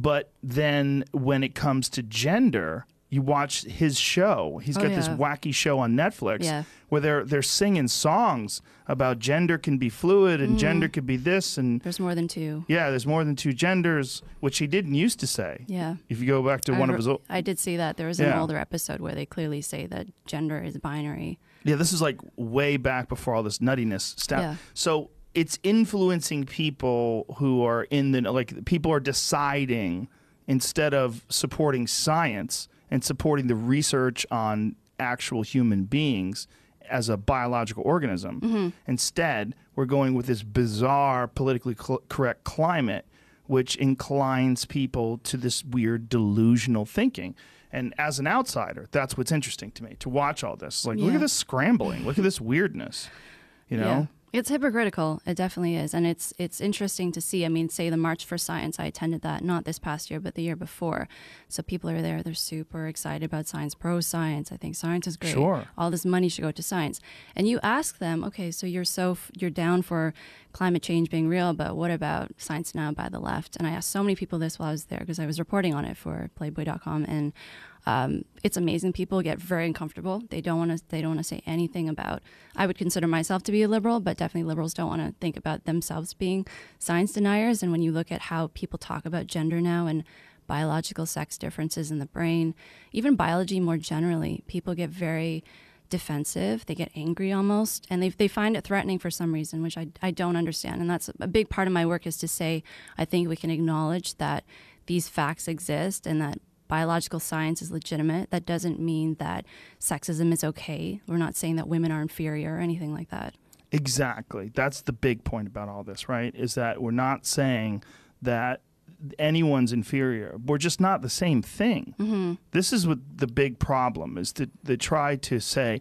But then when it comes to gender, you watch his show. He's got this wacky show on Netflix where they're singing songs about gender can be fluid and gender could be this, and there's more than two. Yeah, there's more than two genders, which he didn't used to say. Yeah. If you go back to one of his I did see that. There was an older episode where they clearly say that gender is binary. Yeah, this is like way back before all this nuttiness stuff. Yeah. So it's influencing people who are in the, like, people are deciding instead of supporting science and supporting the research on actual human beings as a biological organism. Instead, we're going with this bizarre politically correct climate, which inclines people to this weird delusional thinking. And as an outsider, that's what's interesting to me, to watch all this. Like, look at this scrambling. Look at this weirdness, you know? Yeah. It's hypocritical. It definitely is. And it's interesting to see. I mean, say the March for Science, I attended that, not this past year, but the year before. So people are there. They're super excited about science, pro-science. I think science is great. Sure. All this money should go to science. And you ask them, okay, so you're down for climate change being real, but what about science now by the left? And I asked so many people this while I was there because I was reporting on it for Playboy.com. And it's amazing. People get very uncomfortable. They don't want to say anything about. I would consider myself to be a liberal, but definitely liberals don't want to think about themselves being science deniers. And when you look at how people talk about gender now and biological sex differences in the brain, even biology more generally, people get very defensive. They get angry almost, and they find it threatening for some reason, which I don't understand. And that's a big part of my work, is to say I think we can acknowledge that these facts exist and that biological science is legitimate. That doesn't mean that sexism is okay. We're not saying that women are inferior or anything like that. Exactly. That's the big point about all this, right? Is that we're not saying that anyone's inferior. We're just not the same thing. This is what the big problem is, to try to say,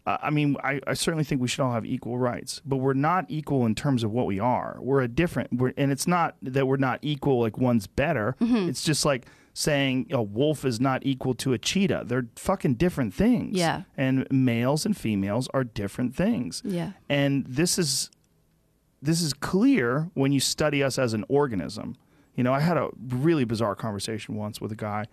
I certainly think we should all have equal rights, but we're not equal in terms of what we are. We're and it's not that we're not equal, like one's better. It's just like saying a wolf is not equal to a cheetah. They're fucking different things. Yeah. And males and females are different things. Yeah. And this is clear when you study us as an organism. You know, I had a really bizarre conversation once with a guy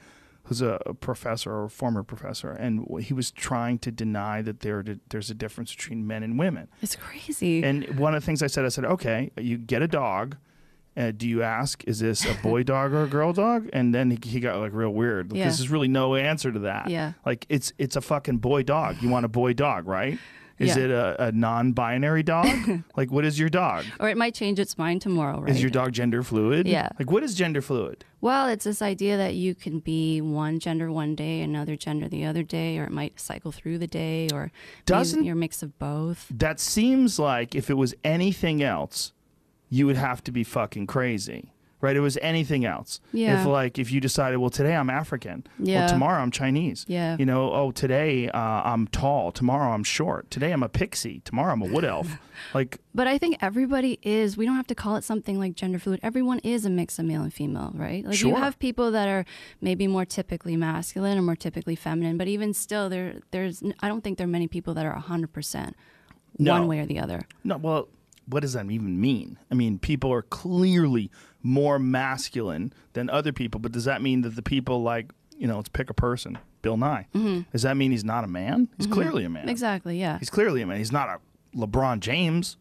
who's a professor or a former professor, and he was trying to deny that there's a difference between men and women. It's crazy. And one of the things I said, okay, you get a dog. Do you ask, is this a boy dog or a girl dog? And then he got like real weird. Because there's really no answer to that. Yeah. Like, it's a fucking boy dog. You want a boy dog, right? Is it a non-binary dog? Like, what is your dog? Or it might change its mind tomorrow, right? Is your dog gender fluid? Yeah. Like, what is gender fluid? Well, it's this idea that you can be one gender one day, another gender the other day, or it might cycle through the day, or maybe you're a mix of both. That seems like if it was anything else, you would have to be fucking crazy, right? It was anything else. Yeah. If you decided, well, today I'm African. Yeah. Well, tomorrow I'm Chinese. Yeah. You know, oh, today I'm tall. Tomorrow I'm short. Today I'm a pixie. Tomorrow I'm a wood elf. But I think everybody is, we don't have to call it something like gender fluid. Everyone is a mix of male and female, right? Like, sure. You have people that are maybe more typically masculine or more typically feminine, but even still, I don't think there are many people that are 100% one way or the other. No, well, what does that even mean? I mean, people are clearly more masculine than other people, but does that mean that the people like, you know, let's pick a person, Bill Nye. Does that mean he's not a man? He's clearly a man. Exactly, yeah. He's clearly a man. He's not a LeBron James,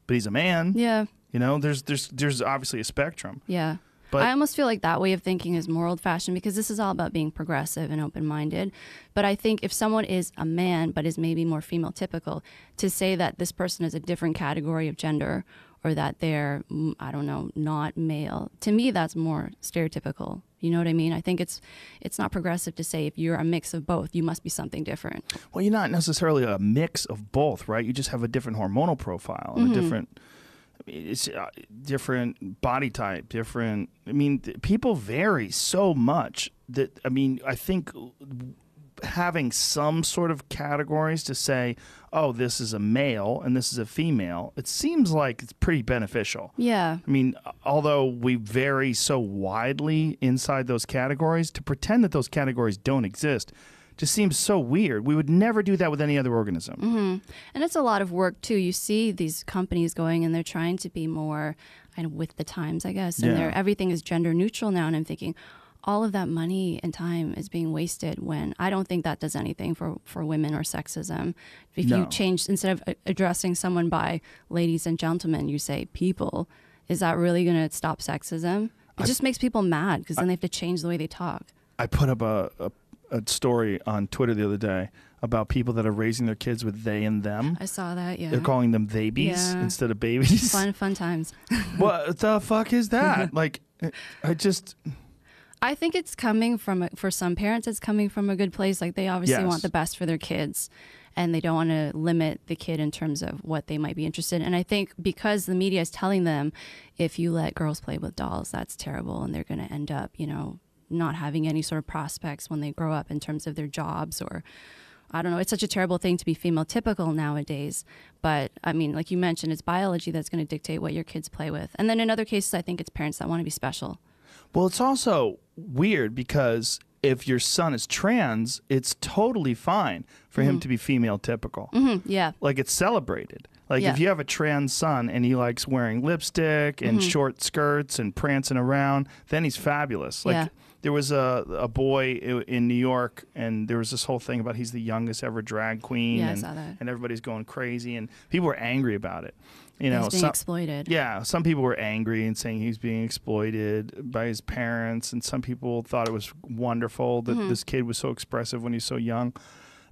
but he's a man. Yeah. You know, there's obviously a spectrum. Yeah. But I almost feel like that way of thinking is more old-fashioned, because this is all about being progressive and open-minded. But I think if someone is a man but is maybe more female-typical, to say that this person is a different category of gender, or that they're, I don't know, not male, to me that's more stereotypical. You know what I mean? I think it's not progressive to say if you're a mix of both, you must be something different. Well, you're not necessarily a mix of both, right? You just have a different hormonal profile and a different... It's different body type, different. I mean, people vary so much that, I mean, I think having some sort of categories to say, oh, this is a male and this is a female, it seems like it's pretty beneficial. Yeah. I mean, although we vary so widely inside those categories, to pretend that those categories don't exist just seems so weird. We would never do that with any other organism. And it's a lot of work, too. You see these companies going and they're trying to be more, with the times, I guess. And everything is gender neutral now. And I'm thinking, all of that money and time is being wasted when I don't think that does anything for women or sexism. If you change, instead of addressing someone by ladies and gentlemen, you say people, is that really going to stop sexism? It just makes people mad because then they have to change the way they talk. I put up a story on Twitter the other day about people that are raising their kids with they and them. I saw that, yeah. They're calling them babies instead of babies. Fun times. What the fuck is that? Like, I think it's coming from, for some parents, it's coming from a good place. Like, they obviously want the best for their kids, and they don't want to limit the kid in terms of what they might be interested in. And I think because the media is telling them, if you let girls play with dolls, that's terrible, and they're going to end up, you know, not having any sort of prospects when they grow up in terms of their jobs, or I don't know. It's such a terrible thing to be female typical nowadays. But I mean, like you mentioned, it's biology that's going to dictate what your kids play with. And then in other cases, I think it's parents that want to be special. Well, it's also weird because if your son is trans, it's totally fine for him to be female typical. Yeah. Like, it's celebrated. Like, if you have a trans son and he likes wearing lipstick and short skirts and prancing around, then he's fabulous. Like, there was a boy in New York, and there was this whole thing about he's the youngest ever drag queen. Yeah, I saw that. And everybody's going crazy, and people were angry about it. You know, he's being exploited. Yeah, some people were angry and saying he's being exploited by his parents, and some people thought it was wonderful that this kid was so expressive when he's so young.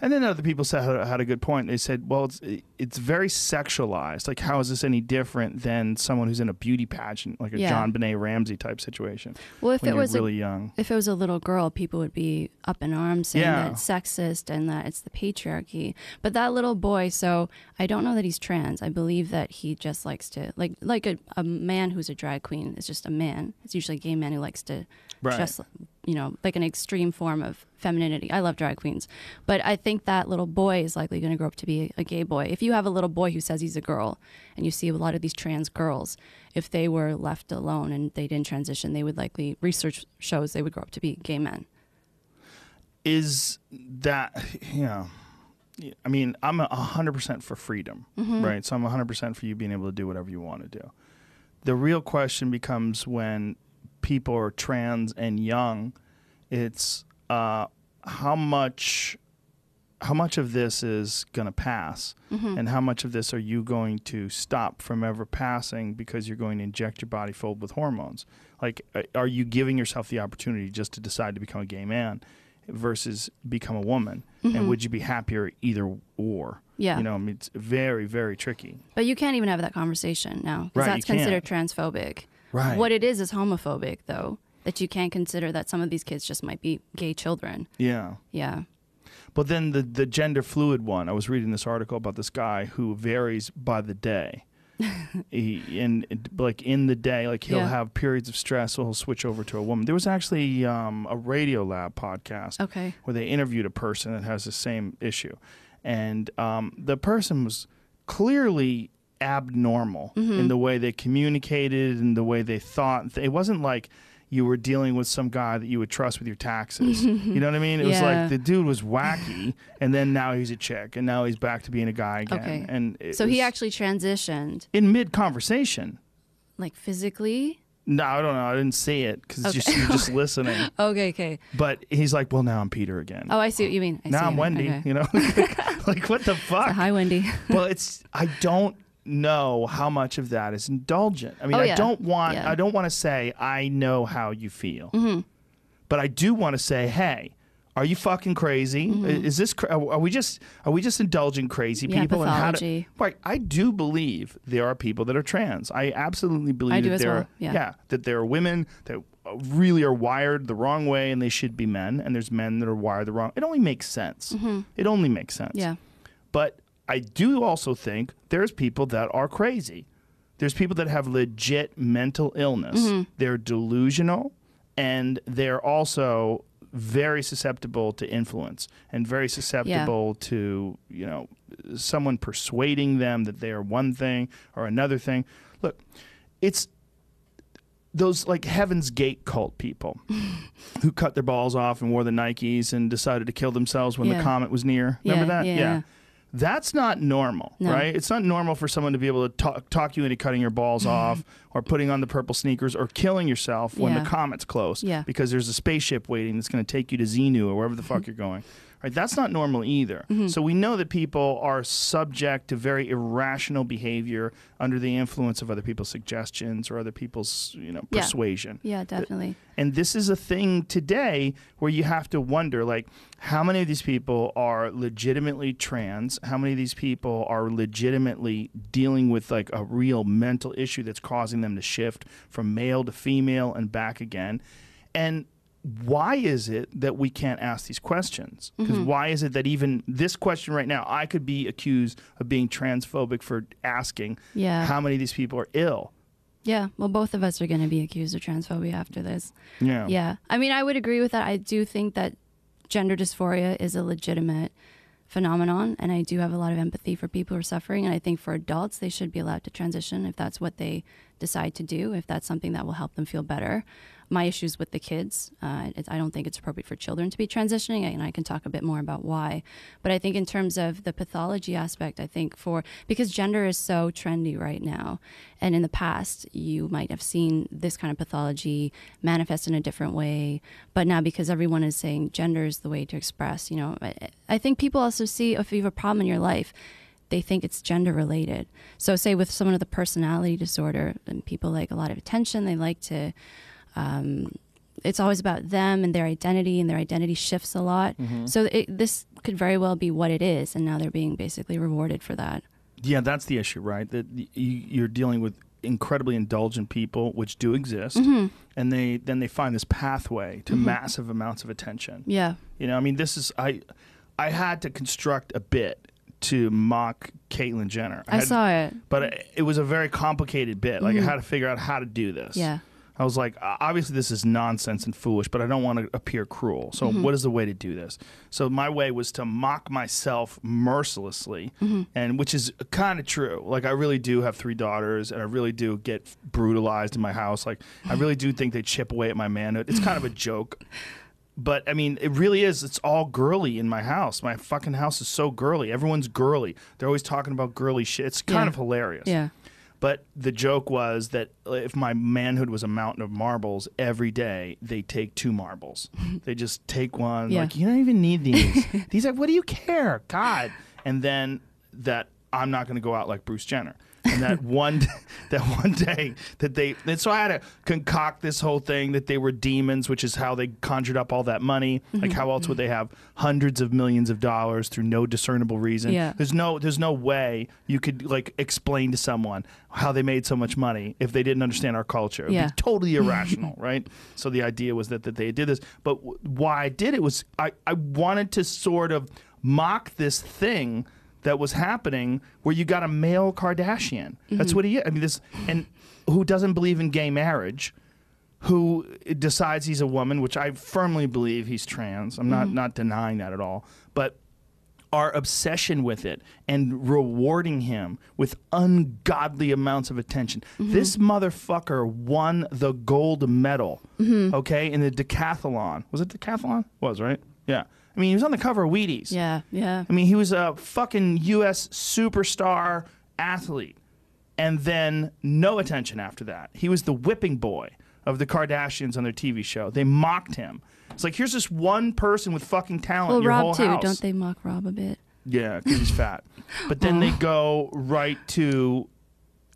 And then other people had a good point. They said, well, it's very sexualized. Like, how is this any different than someone who's in a beauty pageant, like a John Benet Ramsey type situation? Well, if it was really young. If it was a little girl, people would be up in arms saying that it's sexist and that it's the patriarchy. But that little boy, so I don't know that he's trans. I believe that he just likes to, like a man who's a drag queen is just a man. It's usually a gay man who likes to just, you know, like an extreme form of femininity. I love drag queens. But I think that little boy is likely going to grow up to be a gay boy. If you have a little boy who says he's a girl, and you see a lot of these trans girls, if they were left alone and they didn't transition, they would likely, research shows they would grow up to be gay men. Is that, I mean, I'm 100% for freedom, right? So I'm 100% for you being able to do whatever you want to do. The real question becomes when people are trans and young, it's how much of this is going to pass, and how much of this are you going to stop from ever passing because you're going to inject your body full with hormones? Like, are you giving yourself the opportunity just to decide to become a gay man versus become a woman? And would you be happier either or? Yeah. You know, I mean, it's very, very tricky. But you can't even have that conversation now, because that's considered transphobic. Right. What it is homophobic, though, that you can't consider that some of these kids just might be gay children. Yeah. Yeah. But then the gender fluid one, I was reading this article about this guy who varies by the day. In the day, like he'll have periods of stress, so he'll switch over to a woman. There was actually a Radio Lab podcast where they interviewed a person that has the same issue. And the person was clearly abnormal in the way they communicated and the way they thought. It wasn't like you were dealing with some guy that you would trust with your taxes. You know what I mean? It was like the dude was wacky, and then now he's a chick, and now he's back to being a guy again. Okay. And so he actually transitioned in mid-conversation. Like physically? No, I don't know. I didn't see it because you're just listening. Okay. But he's like, well, now I'm Peter again. Oh, I see what you mean. Now I'm Wendy. You know, like what the fuck? So, hi, Wendy. Well, I don't know how much of that is indulgent. I mean, I don't want to say I know how you feel, but I do want to say, hey, are you fucking crazy? Is this are we just indulging crazy people? Pathology. And right, I do believe there are people that are trans. I absolutely believe that there are that there are women that really are wired the wrong way and they should be men, and there's men that are wired the wrong. It only makes sense. It only makes sense. Yeah. But I do also think there's people that are crazy. There's people that have legit mental illness. They're delusional, and they're also very susceptible to influence and very susceptible to, you know, someone persuading them that they are one thing or another thing. Look, it's those like Heaven's Gate cult people who cut their balls off and wore the Nikes and decided to kill themselves when the comet was near. Remember that? Yeah. That's not normal, right? It's not normal for someone to be able to talk you into cutting your balls off or putting on the purple sneakers or killing yourself when the comet's close because there's a spaceship waiting that's going to take you to Xenu or wherever the fuck you're going. Right? That's not normal either. So we know that people are subject to very irrational behavior under the influence of other people's suggestions or other people's, persuasion. Yeah, definitely. And this is a thing today where you have to wonder, like, how many of these people are legitimately trans? How many of these people are legitimately dealing with, like, a real mental issue that's causing them to shift from male to female and back again? And why is it that we can't ask these questions? Because why is it that even this question right now, I could be accused of being transphobic for asking how many of these people are ill? Yeah, well, both of us are going to be accused of transphobia after this. Yeah. Yeah. I mean, I would agree with that. I do think that gender dysphoria is a legitimate phenomenon, and I do have a lot of empathy for people who are suffering. And I think for adults, they should be allowed to transition if that's what they decide to do, if that's something that will help them feel better. My issues with the kids, I don't think it's appropriate for children to be transitioning, and I can talk a bit more about why. But I think in terms of the pathology aspect, I think because gender is so trendy right now, and in the past you might have seen this kind of pathology manifest in a different way, but now because everyone is saying gender is the way to express, I think people also see if you have a problem in your life, they think it's gender related. So say with someone with a personality disorder, and people like a lot of attention, they like to it's always about them and their identity shifts a lot. So this could very well be what it is, and now they're being basically rewarded for that. Yeah, that's the issue, right? That you're dealing with incredibly indulgent people, which do exist, and then they find this pathway to massive amounts of attention. Yeah. I mean, this is I had to construct a bit to mock Caitlyn Jenner. I saw it. But it was a very complicated bit. Like, I had to figure out how to do this. Yeah. I was like, obviously this is nonsense and foolish, but I don't want to appear cruel. So what is the way to do this? So my way was to mock myself mercilessly, and which is kind of true. Like, I really do have 3 daughters, and I really do get brutalized in my house. Like, I really do think they chip away at my manhood. It's kind of a joke. But, I mean, it really is. It's all girly in my house. My fucking house is so girly. Everyone's girly. They're always talking about girly shit. It's kind of hilarious. Yeah. But the joke was that if my manhood was a mountain of marbles, every day they take 2 marbles. They just take one. Like, you don't even need these. These are, what do you care? God. And then that I'm not going to go out like Bruce Jenner. And that one day that so I had to concoct this whole thing that they were demons, which is how they conjured up all that money. Like, how else would they have hundreds of millions of dollars through no discernible reason? Yeah. There's no way you could, like, explain to someone how they made so much money if they didn't understand our culture. It'd be totally irrational, right? So the idea was that they did this. But why I did it was I wanted to sort of mock this thing that was happening where you got a male Kardashian. That's what he is. I mean, and who doesn't believe in gay marriage, who decides he's a woman, which I firmly believe he's trans. I'm not denying that at all. But our obsession with it and rewarding him with ungodly amounts of attention. This motherfucker won the gold medal, okay, in the decathlon. Was it decathlon? Was, right? Yeah. I mean, he was on the cover of Wheaties. Yeah, yeah. I mean, he was a fucking U.S. superstar athlete. And then no attention after that. He was the whipping boy of the Kardashians on their TV show. They mocked him. It's like, here's this one person with fucking talent in your Rob whole too. house. Don't they mock Rob a bit? Yeah, because he's fat. But then they go right to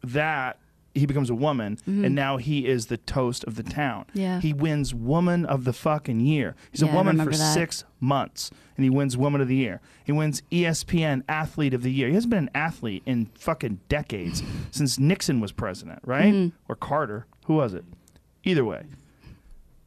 that. He becomes a woman, and now he is the toast of the town. Yeah. He wins Woman of the fucking Year. He's a woman for 6 months, and he wins Woman of the Year. He wins ESPN Athlete of the Year. He hasn't been an athlete in fucking decades, since Nixon was president, right? Or Carter. Who was it? Either way.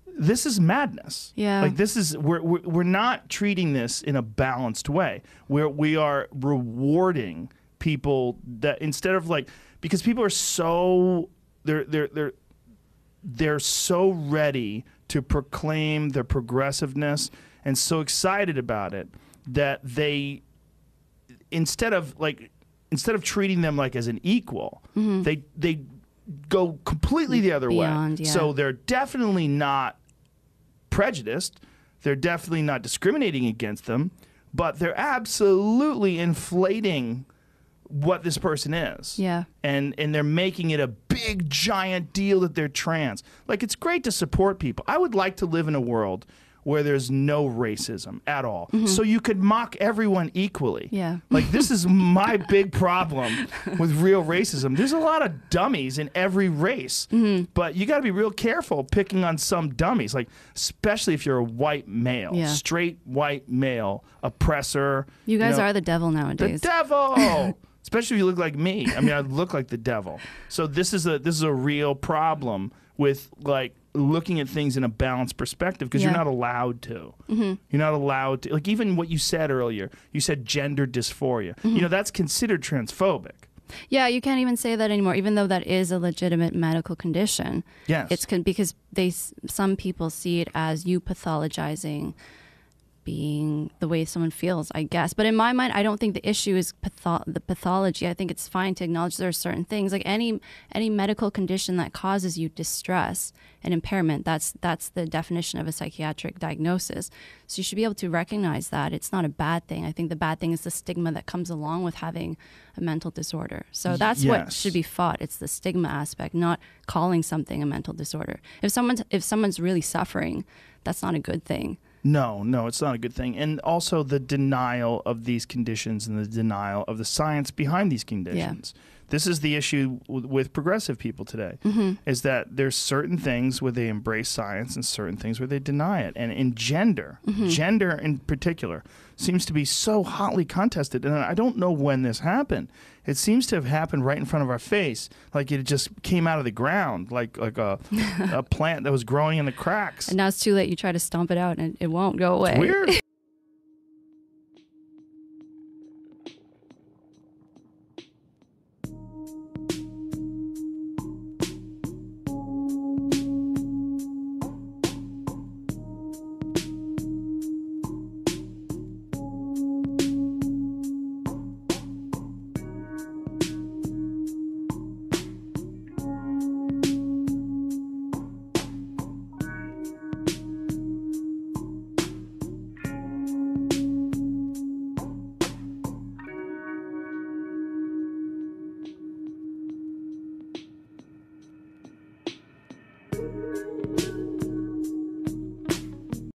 This is madness. Yeah. Like, this is, we're not treating this in a balanced way, where we are rewarding people that instead of, like, because people are so they're so ready to proclaim their progressiveness and so excited about it that they instead of treating them like as an equal, they go completely the other way. Yeah. So they're definitely not prejudiced. They're definitely not discriminating against them, but they're absolutely inflating what this person is. Yeah. And they're making it a big, giant deal that they're trans. Like, it's great to support people. I would like to live in a world where there's no racism at all. So you could mock everyone equally. Yeah. Like, this is my big problem with real racism. There's a lot of dummies in every race, but you got to be real careful picking on some dummies, like, especially if you're a white male, straight white male, oppressor. You guys are the devil nowadays. The devil! Especially if you look like me. I mean, I look like the devil. So this is a real problem with, like, looking at things in a balanced perspective, because you're not allowed to. You're not allowed to. Like, even what you said earlier, you said gender dysphoria. You know, that's considered transphobic. Yeah, you can't even say that anymore, even though that is a legitimate medical condition. Yes. It's because some people see it as you pathologizing being the way someone feels, I guess. But in my mind, I don't think the issue is the pathology. I think it's fine to acknowledge there are certain things, like any medical condition that causes you distress and impairment. That's the definition of a psychiatric diagnosis. So you should be able to recognize that. It's not a bad thing. I think the bad thing is the stigma that comes along with having a mental disorder. So that's what should be fought. It's the stigma aspect, not calling something a mental disorder. If someone's really suffering, that's not a good thing. No, it's not a good thing. And also the denial of these conditions and the denial of the science behind these conditions. Yeah. This is the issue with progressive people today, is that there's certain things where they embrace science and certain things where they deny it. And in gender in particular, seems to be so hotly contested. And I don't know when this happened. It seems to have happened right in front of our face, like it just came out of the ground, like a plant that was growing in the cracks. And now it's too late. You try to stomp it out and it won't go away. It's weird.